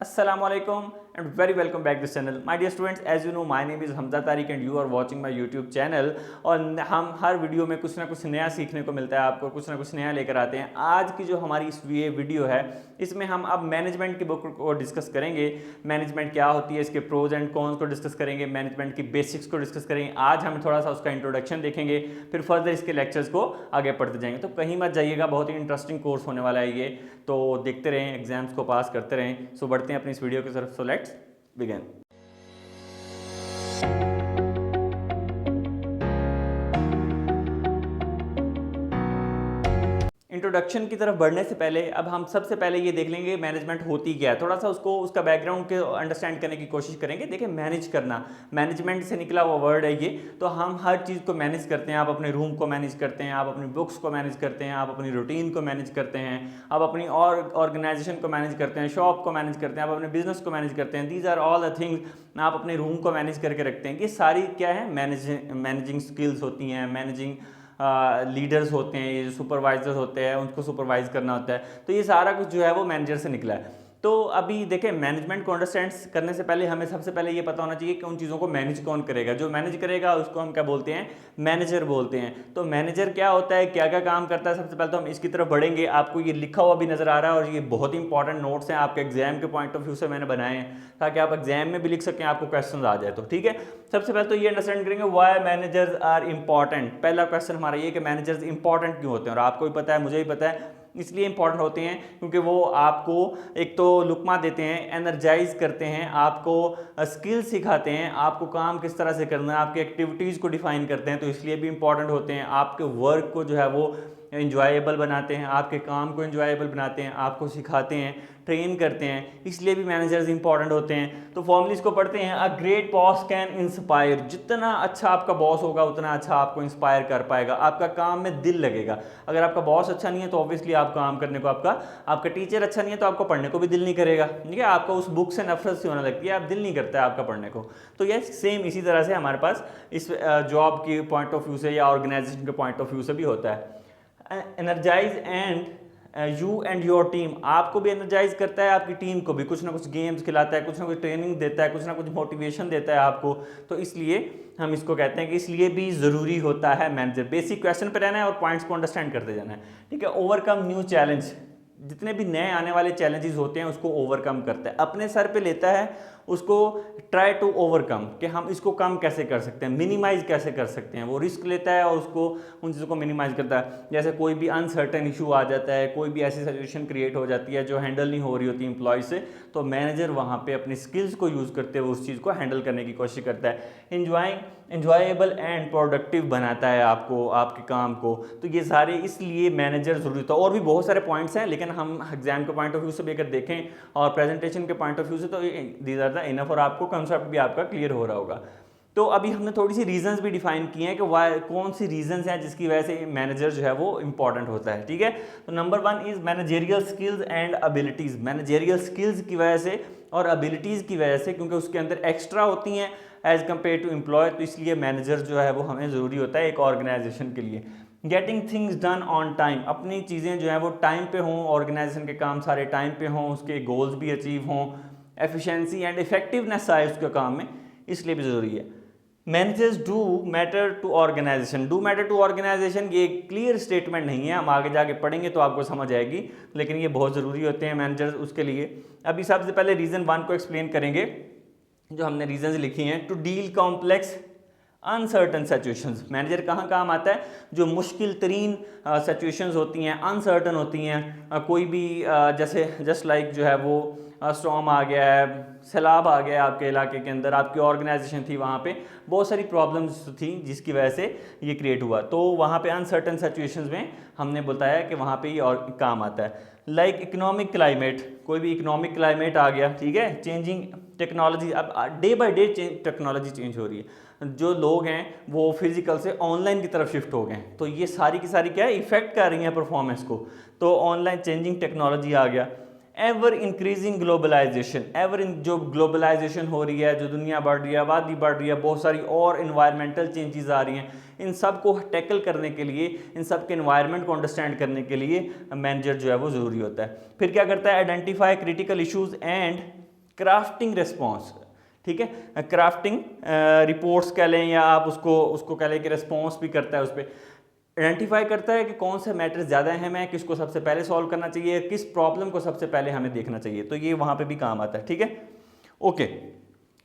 Assalamualaikum and very welcome back to this channel. My dear students, as you know, my name is Hamza Tariq and you are watching my YouTube channel. और हम हर video में कुछ ना कुछ नया सीखने को मिलता है, आपको कुछ ना कुछ नया लेकर आते हैं। आज की जो हमारी ये वीडियो है, इसमें हम अब मैनेजमेंट की बुक को डिस्कस करेंगे। मैनेजमेंट क्या होती है, इसके प्रोज एंड कॉन्स को डिस्कस करेंगे, मैनेजमेंट की बेसिक्स को डिस्कस करेंगे। आज हम थोड़ा सा उसका इंट्रोडक्शन देखेंगे, फिर फर्दर इसके लेक्चर्स को आगे पढ़ते जाएंगे। तो कहीं मत जाइएगा, बहुत ही इंटरेस्टिंग कोर्स होने वाला है ये। तो देखते रहें, एग्जाम्स को पास करते रहें। सो बढ़ते हैं अपनी इस वीडियो की तरफ। So let's begin. इंट्रोडक्शन की तरफ बढ़ने से पहले अब हम सबसे पहले ये देख लेंगे मैनेजमेंट होती क्या है, थोड़ा सा उसका बैकग्राउंड के अंडरस्टैंड करने की कोशिश करेंगे। देखिए, मैनेज करना, मैनेजमेंट से निकला हुआ वर्ड है ये। तो हम हर चीज़ को मैनेज करते हैं। आप अपने रूम को मैनेज करते हैं, आप अपनी बुक्स को मैनेज करते हैं, आप अपनी रूटीन को मैनेज करते हैं, आप अपनी और ऑर्गेनाइजेशन को मैनेज करते हैं, शॉप को मैनेज करते हैं, आप अपने बिजनेस को मैनेज करते हैं। These are all the things. आप अपने रूम को मैनेज करके रखते हैं। ये सारी क्या है, मैनेजिंग स्किल्स होती हैं। मैनेजिंग लीडर्स होते हैं, ये जो सुपरवाइजर्स होते हैं, उनको सुपरवाइज करना होता है। तो ये सारा कुछ जो है वो मैनेजर से निकला है। तो अभी देखें, मैनेजमेंट को अंडरस्टैंड करने से पहले हमें सबसे पहले ये पता होना चाहिए कि उन चीज़ों को मैनेज कौन करेगा। जो मैनेज करेगा उसको हम क्या बोलते हैं, मैनेजर बोलते हैं। तो मैनेजर क्या होता है, क्या क्या काम करता है, सबसे पहले तो हम इसकी तरफ बढ़ेंगे। आपको ये लिखा हुआ भी नजर आ रहा है और ये बहुत ही इंपॉर्टेंट नोट्स हैं, आपके एग्जाम के पॉइंट ऑफ व्यू से मैंने बनाए हैं, ताकि आप एग्जाम में भी लिख सकें, आपको क्वेश्चन आ जाए। तो ठीक है, सबसे पहले तो ये अंडरस्टैंड करेंगे व्हाई मैनेजर्स आर इंपॉर्टेंट। पहला क्वेश्चन हमारा ये कि मैनेजर्स इंपॉर्टेंट क्यों होते हैं। और आपको भी पता है, मुझे भी पता है, इसलिए इंपॉर्टेंट होते हैं क्योंकि वो आपको एक तो लुकमा देते हैं, एनर्जाइज करते हैं, आपको स्किल सिखाते हैं, आपको काम किस तरह से करना है, आपकी एक्टिविटीज़ को डिफाइन करते हैं। तो इसलिए भी इंपॉर्टेंट होते हैं। आपके वर्क को जो है वो इंजॉयबल बनाते हैं, आपके काम को इंजॉयबल बनाते हैं, आपको सिखाते हैं, ट्रेन करते हैं। इसलिए भी मैनेजर्स इंपॉर्टेंट होते हैं। तो फॉर्मलीज को पढ़ते हैं। A great boss can inspire. जितना अच्छा आपका बॉस होगा उतना अच्छा आपको इंस्पायर कर पाएगा, आपका काम में दिल लगेगा। अगर आपका बॉस अच्छा नहीं है तो ऑब्वियसली आप काम करने को, आपका टीचर अच्छा नहीं है तो आपको पढ़ने को भी दिल नहीं करेगा। ठीक है, आपको उस बुक से नफरत सी होने लगती है, आप दिल नहीं करता है आपका पढ़ने को। तो ये सेम इसी तरह से हमारे पास इस जॉब के पॉइंट ऑफ व्यू से या ऑर्गेनाइजेशन के पॉइंट ऑफ व्यू से भी होता है। Energize and you and your team. आपको भी एनर्जाइज करता है, आपकी टीम को भी। कुछ ना कुछ गेम्स खिलाता है, कुछ ना कुछ ट्रेनिंग देता है, कुछ ना कुछ मोटिवेशन देता है आपको। तो इसलिए हम इसको कहते हैं कि इसलिए भी ज़रूरी होता है मैनेजर। बेसिक क्वेश्चन पे रहना है और पॉइंट्स को अंडरस्टैंड करते जाना है। ठीक है, ओवरकम न्यू चैलेंज। जितने भी नए आने वाले चैलेंजेस होते हैं उसको ओवरकम करता है, अपने सर पे लेता है, उसको ट्राई टू ओवरकम, कि हम इसको कम कैसे कर सकते हैं, मिनिमाइज कैसे कर सकते हैं। वो रिस्क लेता है और उसको उन चीज़ों को मिनिमाइज करता है। जैसे कोई भी अनसर्टेन इशू आ जाता है, कोई भी ऐसी सिचुएशन क्रिएट हो जाती है जो हैंडल नहीं हो रही होती एम्प्लॉय से, तो मैनेजर वहाँ पे अपनी स्किल्स को यूज़ करते हुए उस चीज़ को हैंडल करने की कोशिश करता है। इंजॉयबल एंड प्रोडक्टिव बनाता है आपको, आपके काम को। तो ये सारे इसलिए मैनेजर जरूरी होता है। और भी बहुत सारे पॉइंट्स हैं, लेकिन हम एग्जाम के पॉइंट ऑफ व्यू से भी अगर देखें और प्रेजेंटेशन के पॉइंट ऑफ व्यू से, तो दीज आर द इनफ और आपको कंसेप्ट भी आपका क्लियर हो रहा होगा। तो अभी हमने थोड़ी सी रीजंस भी डिफाइन किए हैं कि वाई, कौन सी रीजंस हैं जिसकी वजह से मैनेजर जो है वो इंपॉर्टेंट होता है। ठीक है, तो number 1 is managerial skills and abilities. Managerial skills की वजह से और एबिलिटीज़ की वजह से, क्योंकि उसके अंदर एक्स्ट्रा होती हैं एज कम्पेयर टू एम्प्लॉय, तो इसलिए मैनेजर जो है वो हमें ज़रूरी होता है एक ऑर्गेनाइजेशन के लिए। Getting things done on time. अपनी चीज़ें जो हैं वो टाइम पे हों, ऑर्गेनाइजेशन के काम सारे टाइम पे हों, उसके गोल्स भी अचीव हों, एफिशिएंसी एंड इफेक्टिवनेस आए उसके काम में, इसलिए भी ज़रूरी है। Managers do matter to organization. Do matter to organization ये क्लियर स्टेटमेंट नहीं है, हम आगे जाके पढ़ेंगे तो आपको समझ आएगी, लेकिन ये बहुत ज़रूरी होते हैं मैनेजर्स उसके लिए। अभी सबसे पहले रीज़न 1 को एक्सप्लेन करेंगे, जो हमने रीजंस लिखी हैं। To deal complex uncertain situations. Manager कहाँ काम आता है, जो मुश्किल तरीन सिचुएशंस होती हैं, अनसर्टन होती हैं। कोई भी जैसे जस्ट लाइक जो है वो स्टॉर्म आ गया है, सैलाब आ गया है आपके इलाके के अंदर, आपकी ऑर्गेनाइजेशन थी, वहाँ पे बहुत सारी प्रॉब्लम्स थी जिसकी वजह से ये क्रिएट हुआ। तो वहाँ पे अनसर्टन सिचुएशंस में हमने बताया कि वहाँ पे ये और काम आता है। लाइक इकोनॉमिक क्लाइमेट, कोई भी इकोनॉमिक क्लाइमेट आ गया, ठीक है, चेंजिंग टेक्नोलॉजी, अब day by day technology change हो रही है। जो लोग हैं वो फिजिकल से ऑनलाइन की तरफ शिफ्ट हो गए हैं, तो ये सारी की सारी क्या है, इफेक्ट कर रही हैं परफॉर्मेंस को। तो ऑनलाइन चेंजिंग टेक्नोलॉजी आ गया। एवर इंक्रीजिंग ग्लोबलाइजेशन, जो ग्लोबलाइजेशन हो रही है, जो दुनिया बढ़ रही है, आबादी बढ़ रही है, बहुत सारी और इन्वायरमेंटल चेंजेस आ रही हैं, इन सब को टैकल करने के लिए, इन सब के इन्वायरमेंट को अंडरस्टैंड करने के लिए मैनेजर जो है वो ज़रूरी होता है। फिर क्या करता है, identify critical issues and crafting response, ठीक है, क्राफ्टिंग रिपोर्ट्स कह लें या आप उसको कह लें कि रिस्पॉन्स भी करता है, उस पर आइडेंटिफाई करता है कि कौन से मैटर्स ज़्यादा अहम है, किसको सबसे पहले सॉल्व करना चाहिए, किस प्रॉब्लम को सबसे पहले हमें देखना चाहिए, तो ये वहाँ पे भी काम आता है, ठीक है। ओके,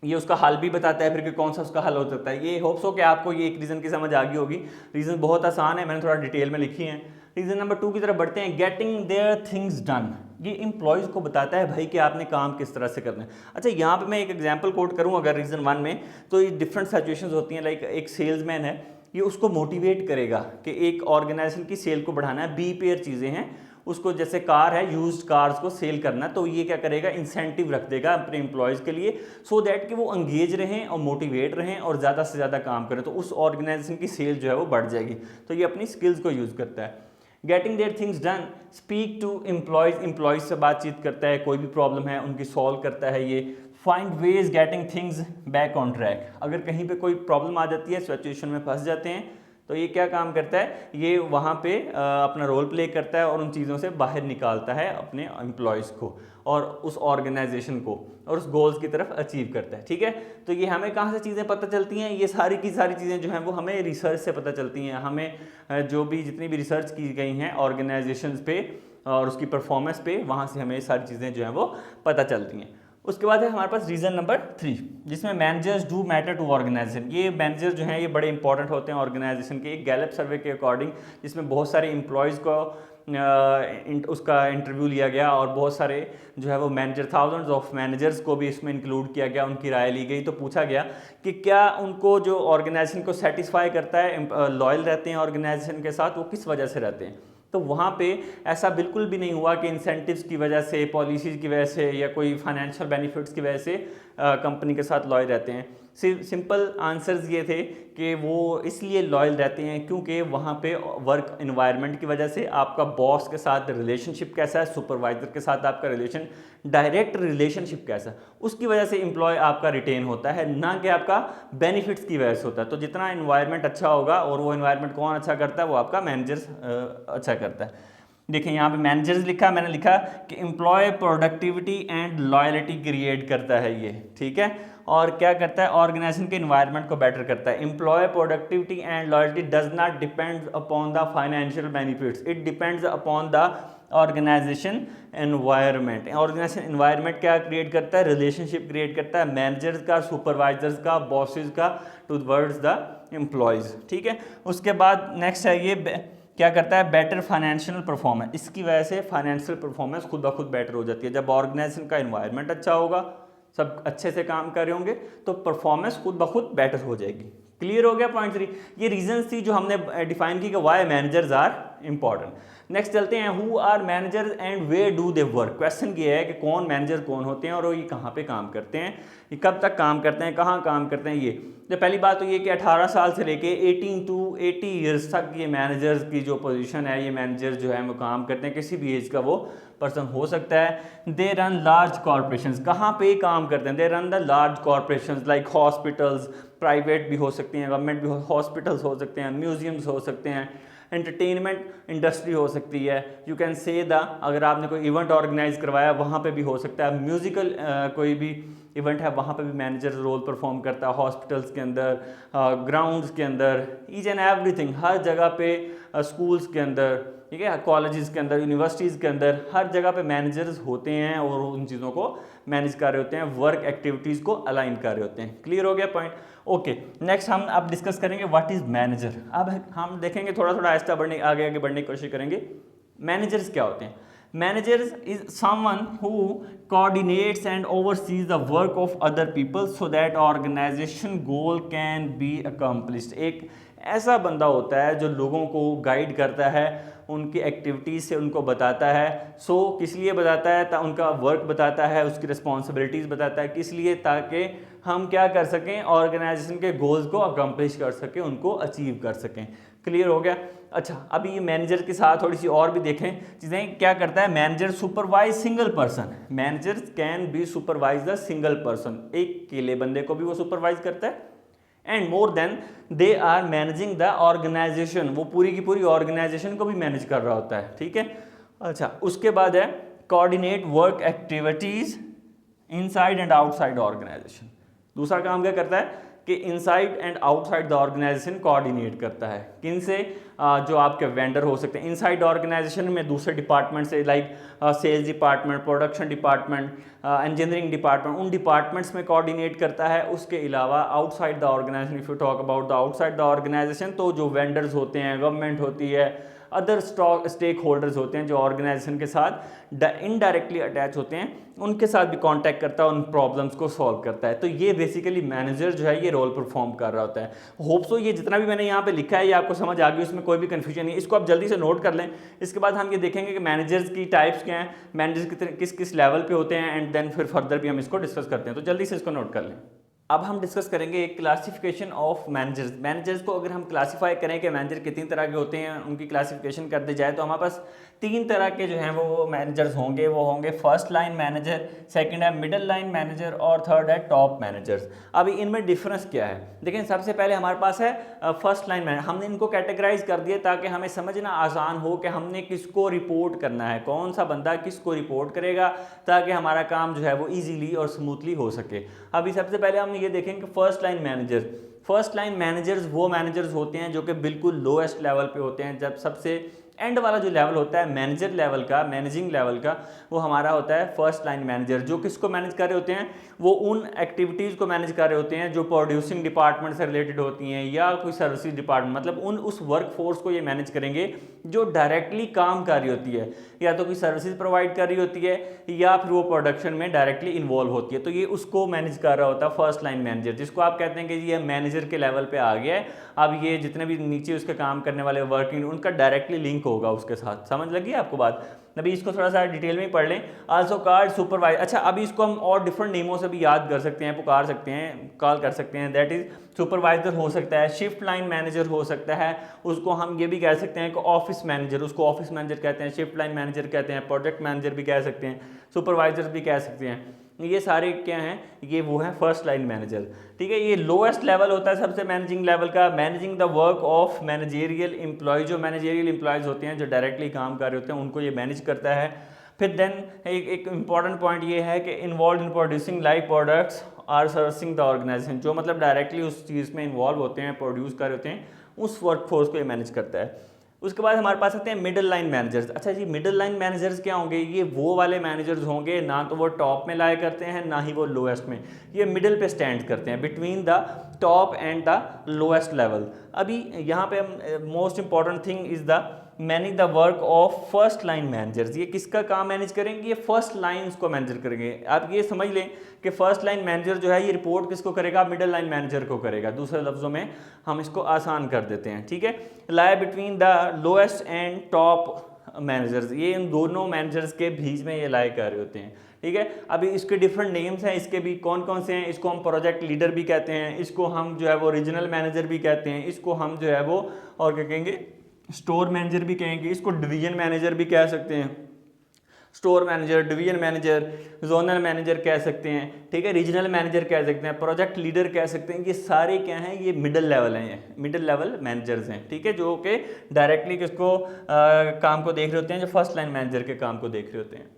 ये उसका हल भी बताता है फिर कि कौन सा उसका हल हो सकता है। ये होप्स हो कि आपको ये एक रीज़न की समझ आ गई होगी। रीज़न बहुत आसान है, मैंने थोड़ा डिटेल में लिखी है। रीज़न नंबर 2 की तरफ बढ़ते हैं। गेटिंग देयर थिंग्स डन, ये एम्प्लॉयज़ को बताता है भाई कि आपने काम किस तरह से करना है। अच्छा, यहाँ पे मैं एक एग्जांपल कोट करूँ अगर रीज़न 1 में, तो ये डिफरेंट सिचुएशंस होती हैं। लाइक एक सेल्समैन है, ये उसको मोटिवेट करेगा कि एक ऑर्गेनाइजेशन की सेल को बढ़ाना है, बी पेयर चीज़ें हैं उसको, जैसे कार है, यूज्ड कार्स को सेल करना, तो ये क्या करेगा, इंसेंटिव रख देगा अपने एम्प्लॉयज़ के लिए, सो दैट कि वो एंगेज रहें और मोटिवेट रहें और ज़्यादा से ज़्यादा काम करें, तो उस ऑर्गेनाइजेशन की सेल जो है वो बढ़ जाएगी। तो ये अपनी स्किल्स को यूज़ करता है। Getting their things done, speak to employees से बातचीत करता है, कोई भी प्रॉब्लम है उनकी सॉल्व करता है ये। Find ways getting things back on track, अगर कहीं पे कोई प्रॉब्लम आ जाती है, सिचुएशन में फंस जाते हैं, तो ये क्या काम करता है, ये वहाँ पे अपना रोल प्ले करता है और उन चीज़ों से बाहर निकालता है अपने एम्प्लॉयज़ को और उस ऑर्गेनाइजेशन को, और उस गोल्स की तरफ अचीव करता है, ठीक है। तो ये हमें कहाँ से चीज़ें पता चलती हैं, ये सारी की सारी चीज़ें जो हैं वो हमें रिसर्च से पता चलती हैं। हमें जो भी जितनी भी रिसर्च की गई हैं ऑर्गेनाइजेशंस पे और उसकी परफॉर्मेंस पे, वहाँ से हमें ये सारी चीज़ें जो हैं वो पता चलती हैं। उसके बाद है हमारे पास रीज़न नंबर 3, जिसमें managers do matter to organization. ये मैनेजर जो हैं ये बड़े इंपॉर्टेंट होते हैं ऑर्गेनाइजेशन के। एक गैलप सर्वे के अकॉर्डिंग, जिसमें बहुत सारे एम्प्लॉयज़ को उसका इंटरव्यू लिया गया और बहुत सारे जो है वो मैनेजर, थाउजेंड्स ऑफ मैनेजर्स को भी इसमें इंक्लूड किया गया, उनकी राय ली गई। तो पूछा गया कि क्या उनको जो ऑर्गेनाइजेशन को सेटिस्फाई करता है, लॉयल रहते हैं ऑर्गेनाइजेशन के साथ, वो किस वजह से रहते हैं। तो वहाँ पे ऐसा बिल्कुल भी नहीं हुआ कि इंसेंटिव्स की वजह से, पॉलिसीज़ की वजह से या कोई फाइनेंशियल बेनिफिट्स की वजह से कंपनी के साथ लॉयल रहते हैं। सिंपल आंसर्स ये थे कि वो इसलिए लॉयल रहते हैं क्योंकि वहाँ पे वर्क इन्वायरमेंट की वजह से आपका बॉस के साथ रिलेशनशिप कैसा है, सुपरवाइजर के साथ आपका रिलेशन, डायरेक्ट रिलेशनशिप कैसा है, उसकी वजह से एम्प्लॉय आपका रिटेन होता है, ना कि आपका बेनिफिट्स की वजह से होता है। तो जितना इन्वायरमेंट अच्छा होगा, और वो इन्वायरमेंट कौन अच्छा करता है, वो आपका मैनेजर्स अच्छा करता है। देखिए यहाँ पे मैनेजर्स लिखा, मैंने लिखा कि employee productivity and loyalty create करता है ये, ठीक है। और क्या करता है, ऑर्गेनाइजेशन के इन्वायरमेंट को बेटर करता है। Employee productivity and loyalty does not depend upon the financial benefits, it depends upon the organization environment. Organization environment क्या क्रिएट करता है, रिलेशनशिप क्रिएट करता है मैनेजर्स का, सुपरवाइजर्स का, बॉसेस का टूवर्ड्स द एम्प्लॉयज़, ठीक है। उसके बाद नेक्स्ट है ये क्या करता है, बेटर फाइनेंशियल परफॉर्मेंस। इसकी वजह से फाइनेंशियल परफॉर्मेंस खुद ब खुद बेटर हो जाती है। जब ऑर्गेनाइजेशन का एनवायरनमेंट अच्छा होगा, सब अच्छे से काम कर रहे होंगे, तो परफॉर्मेंस खुद ब खुद बेटर हो जाएगी। क्लियर हो गया पॉइंट 3। ये रीजंस थी जो हमने डिफाइन की कि why managers are important. Next चलते हैं, who are managers and where do they work. Question ये है कि कौन मैनेजर कौन होते हैं और ये कहाँ पे काम करते हैं, ये कब तक काम करते हैं, कहाँ काम करते हैं। ये तो पहली बात तो ये कि 18 साल से लेके 18 to 80 ईयर्स तक ये मैनेजर्स की जो पोजीशन है, ये मैनेजर जो है वो काम करते हैं, किसी भी एज का वो पर्सन हो सकता है। दे रन लार्ज कॉरपोरेशंस, कहाँ पे काम करते हैं, they run the large corporations like hospitals, private भी हो सकती हैं, गवर्नमेंट भी हॉस्पिटल्स हो सकते हैं, म्यूजियम्स हो सकते हैं, एंटरटेनमेंट इंडस्ट्री हो सकती है। यू कैन से द, अगर आपने कोई इवेंट ऑर्गेनाइज करवाया वहाँ पे भी हो सकता है। म्यूजिकल कोई भी इवेंट है वहाँ पे भी मैनेजर रोल परफॉर्म करता है। हॉस्पिटल्स के अंदर, ग्राउंड्स के अंदर, ईच एंड एवरीथिंग, हर जगह पे, स्कूल्स के अंदर, ठीक है, कॉलेजेस के अंदर, यूनिवर्सिटीज़ के अंदर, हर जगह पे मैनेजर्स होते हैं और उन चीज़ों को मैनेज कर रहे होते हैं, वर्क एक्टिविटीज़ को अलाइन कर रहे होते हैं। क्लियर हो गया पॉइंट। ओके, नेक्स्ट हम अब डिस्कस करेंगे व्हाट इज़ मैनेजर। अब हम देखेंगे थोड़ा थोड़ा आहिस्ता बढ़ने, आगे आगे बढ़ने की कोशिश करेंगे। मैनेजर्स क्या होते हैं। Managers is someone who coordinates and oversees the work of other people so that organization goal can be accomplished। एक ऐसा बंदा होता है जो लोगों को गाइड करता है, उनकी एक्टिविटीज़ से उनको बताता है। किस लिए बताता है, उनका वर्क बताता है, उसकी रिस्पॉन्सिबिलिटीज़ बताता है, किस लिए, ताकि हम क्या कर सकें, ऑर्गेनाइजेशन के गोल्स को अकम्प्लिश कर सकें, उनको अचीव कर सकें। क्लियर हो गया। अच्छा, अभी ये मैनेजर के साथ थोड़ी सी और भी देखें चीज़ें। क्या करता है manager, supervise single person. Manager can be supervise the single person, एक अकेले बंदे को भी वो सुपरवाइज करता है। And more than they are managing the organization, वो पूरी की पूरी ऑर्गेनाइजेशन को भी मैनेज कर रहा होता है, ठीक है। अच्छा, उसके बाद है coordinate work activities inside and outside organization. दूसरा काम क्या करता है कि inside and outside the organization coordinate करता है। किन से? जो आपके वेंडर हो सकते हैं इनसाइड ऑर्गेनाइजेशन में, दूसरे डिपार्टमेंट से, like sales department, production department, engineering department, उन डिपार्टमेंट्स में कोऑर्डिनेट करता है। उसके अलावा outside the organization, if you talk about the outside the organization, तो जो वेंडर्स होते हैं, गवर्नमेंट होती है, अदर स्टेक होल्डर्स होते हैं जो ऑर्गेनाइजेशन के साथ इनडायरेक्टली अटैच होते हैं, उनके साथ भी कांटेक्ट करता है, उन प्रॉब्लम्स को सॉल्व करता है। तो ये बेसिकली मैनेजर जो है ये रोल परफॉर्म कर रहा होता है। होप सो ये जितना भी मैंने यहाँ पे लिखा है ये आपको समझ आ गई, उसमें कोई भी कन्फ्यूजन नहीं है। इसको आप जल्दी से नोट कर लें। इसके बाद हम ये देखेंगे कि मैनेजर्स की टाइप्स क्या हैं, मैनेजर्स किस किस लेवल पे होते हैं, एंड देन फिर फर्दर भी हम इसको डिस्कस करते हैं। तो जल्दी से इसको नोट कर लें। अब हम डिस्कस करेंगे एक क्लासिफिकेशन ऑफ मैनेजर्स। मैनेजर्स को अगर हम क्लासीफाई करें कि मैनेजर कितनी तरह के होते हैं, उनकी क्लासिफिकेशन कर दी जाए तो हमारे पास 3 तरह के जो हैं वो मैनेजर्स होंगे। वो होंगे फर्स्ट लाइन मैनेजर, सेकंड है मिडिल लाइन मैनेजर और थर्ड है टॉप मैनेजर्स। अभी इनमें डिफरेंस क्या है? देखिए सबसे पहले हमारे पास है फर्स्ट लाइन मैनेजर। हमने इनको कैटेगराइज कर दिया ताकि हमें समझना आसान हो कि हमने किसको रिपोर्ट करना है, कौन सा बंदा किसको रिपोर्ट करेगा, ताकि हमारा काम जो है वो ईजीली और स्मूथली हो सके। अभी सबसे पहले हम ये देखेंगे first line manager. First line managers वो मैनेजर्स होते हैं जो कि बिल्कुल लोएस्ट लेवल पे होते हैं। जब सबसे एंड वाला जो लेवल होता है मैनेजर लेवल का, मैनेजिंग लेवल का, वो हमारा होता है फर्स्ट लाइन मैनेजर। जो किसको मैनेज कर रहे होते हैं? वो उन एक्टिविटीज़ को मैनेज कर रहे होते हैं जो प्रोड्यूसिंग डिपार्टमेंट से रिलेटेड होती हैं या कोई सर्विसेज डिपार्टमेंट, मतलब उस वर्क फोर्स को ये मैनेज करेंगे जो डायरेक्टली काम कर रही होती है, या तो कोई सर्विसेज प्रोवाइड कर रही होती है या फिर वो प्रोडक्शन में डायरेक्टली इन्वॉल्व होती है। तो ये उसको मैनेज कर रहा होता है फर्स्ट लाइन मैनेजर, जिसको आप कहते हैं कि ये मैनेजर के लेवल पे आ गया है। अब ये जितने भी नीचे उसके काम करने वाले वर्किंग, उनका डायरेक्टली लिंक होगा उसके साथ। समझ लगी आपको बात? अभी इसको थोड़ा सा डिटेल में ही पढ़ लें। Also called supervisor. अच्छा, अभी इसको हम और डिफरेंट नेमों से भी याद कर सकते हैं, पुकार सकते हैं, कॉल कर सकते हैं। दैट इज सुपरवाइजर हो सकता है, शिफ्ट लाइन मैनेजर हो सकता है, उसको हम ये भी कह सकते हैं कि ऑफिस मैनेजर, उसको ऑफिस मैनेजर कहते हैं, शिफ्ट लाइन मैनेजर कहते हैं, प्रोजेक्ट मैनेजर भी कह सकते हैं, सुपरवाइजर भी कह सकते हैं। ये सारे क्या हैं? ये वो हैं फर्स्ट लाइन मैनेजर। ठीक है, ये लोएस्ट लेवल होता है सबसे मैनेजिंग लेवल का। Managing the work of managerial employee. जो मैनेजेरियल एम्प्लॉयज़ होते हैं जो डायरेक्टली काम कर रहे होते हैं, उनको ये मैनेज करता है। फिर देन एक इंपॉर्टेंट पॉइंट ये है कि involve in producing live products or servicing the organization. जो मतलब डायरेक्टली उस चीज़ में इन्वॉल्व होते हैं, प्रोड्यूस कर रहे होते हैं, उस वर्क फोर्स को ये मैनेज करता है। उसके बाद हमारे पास आते हैं मिडिल लाइन मैनेजर्स। अच्छा जी, मिडिल लाइन मैनेजर्स क्या होंगे? ये वो वाले मैनेजर्स होंगे ना तो वो टॉप में लाया करते हैं ना ही वो लोएस्ट में, ये मिडिल पे स्टैंड करते हैं, between the top and the lowest level. अभी यहाँ पे most important thing is the manage the work of first line managers. ये किसका काम मैनेज करेंगे? ये फर्स्ट लाइन्स को मैनेज करेंगे। आप ये समझ लें कि फर्स्ट लाइन मैनेजर जो है ये रिपोर्ट किसको करेगा? मिडिल लाइन मैनेजर को करेगा। दूसरे लफ्जों में हम इसको आसान कर देते हैं। ठीक है, lie between the lowest and top managers. ये इन दोनों मैनेजर्स के बीच में ये लाई कर रहे होते हैं। ठीक है, अभी इसके डिफरेंट नेम्स हैं, इसके भी कौन कौन से हैं? इसको हम प्रोजेक्ट लीडर भी कहते हैं, इसको हम जो है वो रीजनल मैनेजर भी कहते हैं, इसको हम जो है वो और क्या कहेंगे? स्टोर मैनेजर भी कहेंगे, इसको डिवीजन मैनेजर भी कह सकते हैं, store manager, division manager, zonal manager कह सकते हैं। ठीक है, रीजनल मैनेजर कह सकते हैं, प्रोजेक्ट लीडर कह सकते हैं। ये सारे क्या हैं? ये मिडिल लेवल हैं, मिडिल लेवल मैनेजर्स हैं। ठीक है, जो कि डायरेक्टली किसको काम को देख रहे होते हैं, जो फर्स्ट लाइन मैनेजर के काम को देख रहे होते हैं।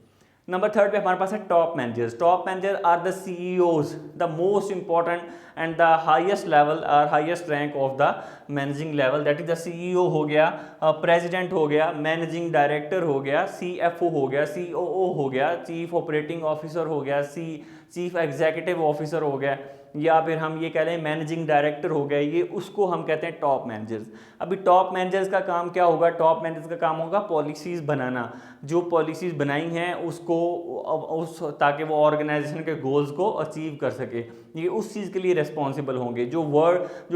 नंबर 3 पे हमारे पास है top managers. Top manager are the CEOs, the most important and the highest level और highest rank of the managing level. That is the CEO हो गया, प्रेसिडेंट हो गया, मैनेजिंग डायरेक्टर हो गया, CFO हो गया, COO हो गया, चीफ ऑपरेटिंग ऑफिसर हो गया, चीफ एग्जीक्यूटिव ऑफिसर हो गया, या फिर हम ये कह लें मैनेजिंग डायरेक्टर हो गया। ये उसको हम कहते हैं टॉप मैनेजर्स। अभी टॉप मैनेजर्स का काम क्या होगा? टॉप मैनेजर्स का काम होगा पॉलिसीज़ बनाना, जो पॉलिसीज़ बनाई हैं उसको ताकि वो ऑर्गेनाइजेशन के गोल्स को अचीव कर सके, ये उस चीज़ के लिए रिस्पॉन्सिबल होंगे जो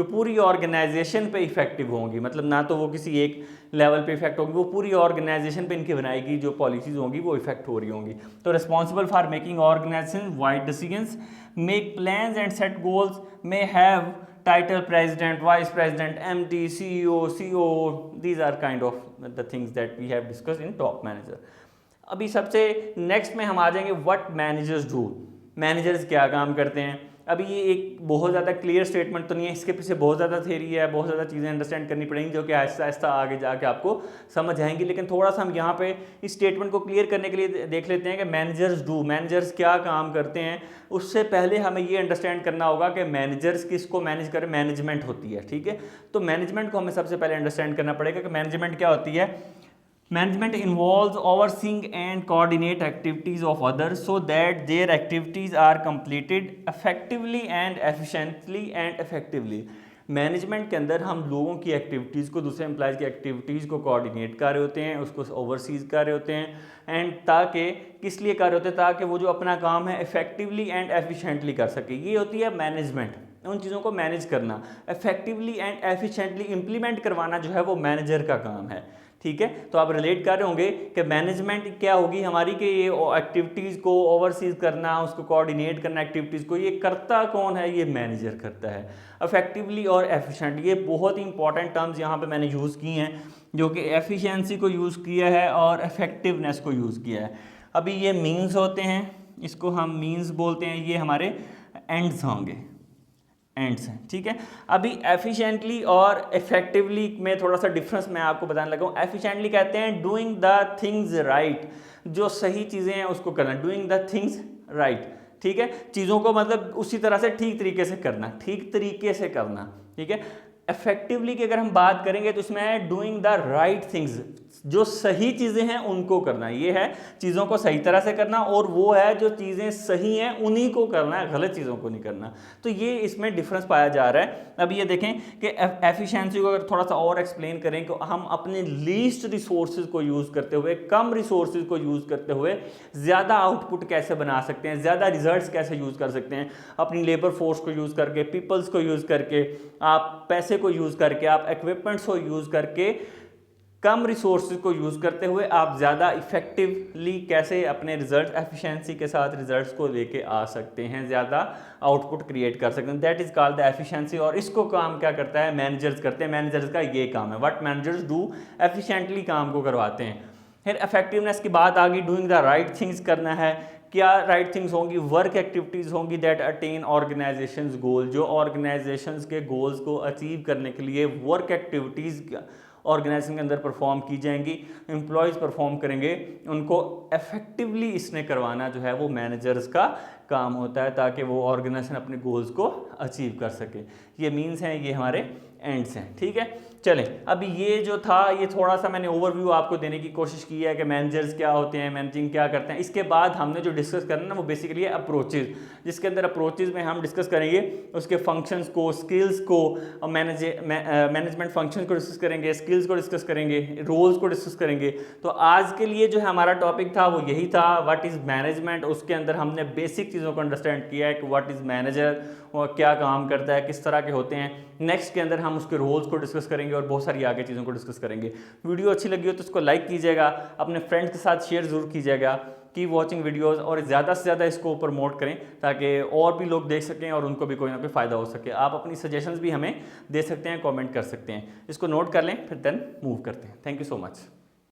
पूरी ऑर्गेनाइजेशन पे इफेक्टिव होंगी। मतलब ना तो वो किसी एक लेवल पे इफेक्ट होगी, वो पूरी ऑर्गेनाइजेशन पे इनकी बनाएगी जो पॉलिसीज़ होंगी वो इफेक्ट हो रही होंगी। तो responsible for making organization wide decisions, make plans and set goals, may have title president, vice president, MD, CEO, COO. These are kind of the things that we have discussed in top manager. अभी सबसे next में हम आ जाएंगे what managers do. Managers क्या काम करते हैं? अभी ये एक बहुत ज़्यादा क्लियर स्टेटमेंट तो नहीं है, इसके पीछे बहुत ज़्यादा थ्योरी है, बहुत ज़्यादा चीज़ें अंडरस्टैंड करनी पड़ेंगी जो कि आहिस्ता आहिस्ता आगे जाके आपको समझ आएंगी। लेकिन थोड़ा सा हम यहाँ पे इस स्टेटमेंट को क्लियर करने के लिए देख लेते हैं कि मैनेजर्स क्या काम करते हैं। उससे पहले हमें ये अंडरस्टैंड करना होगा कि मैनेजर्स किसको मैनेज करें, मैनेजमेंट होती है, ठीक है। तो मैनेजमेंट को हमें सबसे पहले अंडरस्टैंड करना पड़ेगा कि मैनेजमेंट क्या होती है। Management involves overseeing and coordinate activities of others so that their activities are completed effectively and efficiently and effectively. Management के अंदर हम लोगों की एक्टिविटीज़ को, दूसरे एम्प्लॉयज़ की एक्टिविटीज़ को कोऑर्डिनेट कर रहे होते हैं, उसको ओवरसीज कर रहे होते हैं, एंड ताकि किस लिए कर रहे होते हैं, ताकि वो जो अपना काम है इफेक्टिवली एंड एफिशिएंटली कर सके। ये होती है मैनेजमेंट, उन चीज़ों को मैनेज करना, इफेक्टिवली एंड एफिशिएंटली इम्प्लीमेंट करवाना जो है वो मैनेजर का काम है, ठीक है। तो आप रिलेट कर रहे होंगे कि मैनेजमेंट क्या होगी हमारी, कि ये एक्टिविटीज़ को ओवरसीज करना, उसको कोऑर्डिनेट करना एक्टिविटीज़ को, ये करता कौन है, ये मैनेजर करता है। इफेक्टिवली और एफिशिएंट, ये बहुत ही इंपॉर्टेंट टर्म्स यहाँ पे मैंने यूज़ की हैं, जो कि एफिशिएंसी को यूज़ किया है और इफेक्टिवनेस को यूज़ किया है। अभी ये मीन्स होते हैं, इसको हम मीन्स बोलते हैं, ये हमारे एंड्स होंगे, एंड्स हैं, ठीक है। अभी एफिशिएंटली और इफेक्टिवली में थोड़ा सा डिफरेंस मैं आपको बताने लगा हूँ। एफिशिएंटली कहते हैं डूइंग द थिंग्स राइट, जो सही चीज़ें हैं उसको करना, डूइंग द थिंग्स राइट, ठीक है। चीज़ों को मतलब उसी तरह से ठीक तरीके से करना, ठीक तरीके से करना, ठीक है। इफेक्टिवली की अगर हम बात करेंगे तो इसमें है डूइंग द राइट थिंग्स, जो सही चीज़ें हैं उनको करना, ये है चीज़ों को सही तरह से करना, और वो है जो चीज़ें सही हैं उन्हीं को करना है, गलत चीज़ों को नहीं करना। तो ये इसमें डिफरेंस पाया जा रहा है। अब ये देखें कि एफिशिएंसी को अगर थोड़ा सा और एक्सप्लेन करें कि हम अपने लीस्ट रिसोर्सेज को यूज़ करते हुए, कम रिसोर्सेज को यूज़ करते हुए ज़्यादा आउटपुट कैसे बना सकते हैं, ज़्यादा रिजल्ट्स कैसे यूज़ कर सकते हैं, अपनी लेबर फोर्स को यूज़ करके, पीपल्स को यूज़ करके, आप पैसे को यूज़ करके, आप इक्विपमेंट्स को यूज़ करके, कम रिसोर्सेज को यूज़ करते हुए आप ज़्यादा इफेक्टिवली कैसे अपने रिजल्ट एफिशिएंसी के साथ रिजल्ट्स को लेके आ सकते हैं, ज़्यादा आउटपुट क्रिएट कर सकते हैं। That is called the efficiency. और इसको काम क्या करता है, मैनेजर्स करते हैं। मैनेजर्स का ये काम है, व्हाट मैनेजर्स डू, एफिशिएंटली काम को करवाते हैं। फिर इफेक्टिवनेस की बात आ गई, डूइंग द राइट थिंग्स करना है। क्या राइट थिंग्स होंगी, वर्क एक्टिविटीज़ होंगी दैट अटेन ऑर्गेनाइजेशंस गोल, जो ऑर्गेनाइजेशंस के गोल्स को अचीव करने के लिए वर्क एक्टिविटीज़ ऑर्गेनाइजेशन के अंदर परफॉर्म की जाएंगी, एम्प्लॉयज़ परफॉर्म करेंगे, उनको इफेक्टिवली इसने करवाना जो है वो मैनेजर्स का काम होता है, ताकि वो ऑर्गेनाइजेशन अपने गोल्स को अचीव कर सके। ये मीन्स हैं, ये हमारे एंड्स हैं, ठीक है। चलें, अभी ये जो था ये थोड़ा सा मैंने ओवरव्यू आपको देने की कोशिश की है कि मैनेजर्स क्या होते हैं, मैनेजिंग क्या करते हैं। इसके बाद हमने जो डिस्कस करना है ना वो बेसिकली है अप्रोचेज, जिसके अंदर अप्रोचेज में हम डिस्कस करेंगे उसके फंक्शंस को, स्किल्स को, मैनेजमेंट फंक्शंस को डिस्कस करेंगे, स्किल्स को डिस्कस करेंगे, रोल्स को डिस्कस करेंगे। तो आज के लिए जो है हमारा टॉपिक था वो यही था, व्हाट इज़ मैनेजमेंट। उसके अंदर हमने बेसिक चीज़ों को अंडरस्टैंड किया है कि व्हाट इज़ मैनेजर, और क्या काम करता है, किस तरह के होते हैं। नेक्स्ट के अंदर हम उसके रोल्स को डिस्कस करेंगे और बहुत सारी आगे चीज़ों को डिस्कस करेंगे। वीडियो अच्छी लगी हो तो उसको लाइक कीजिएगा, अपने फ्रेंड्स के साथ शेयर ज़रूर कीजिएगा। कीप वॉचिंग वीडियोस और ज़्यादा से ज़्यादा इसको प्रमोट करें ताकि और भी लोग देख सकें और उनको भी कोई ना कोई फ़ायदा हो सके। आप अपनी सजेशंस भी हमें दे सकते हैं, कमेंट कर सकते हैं। इसको नोट कर लें, फिर देन मूव करते हैं। Thank you so much.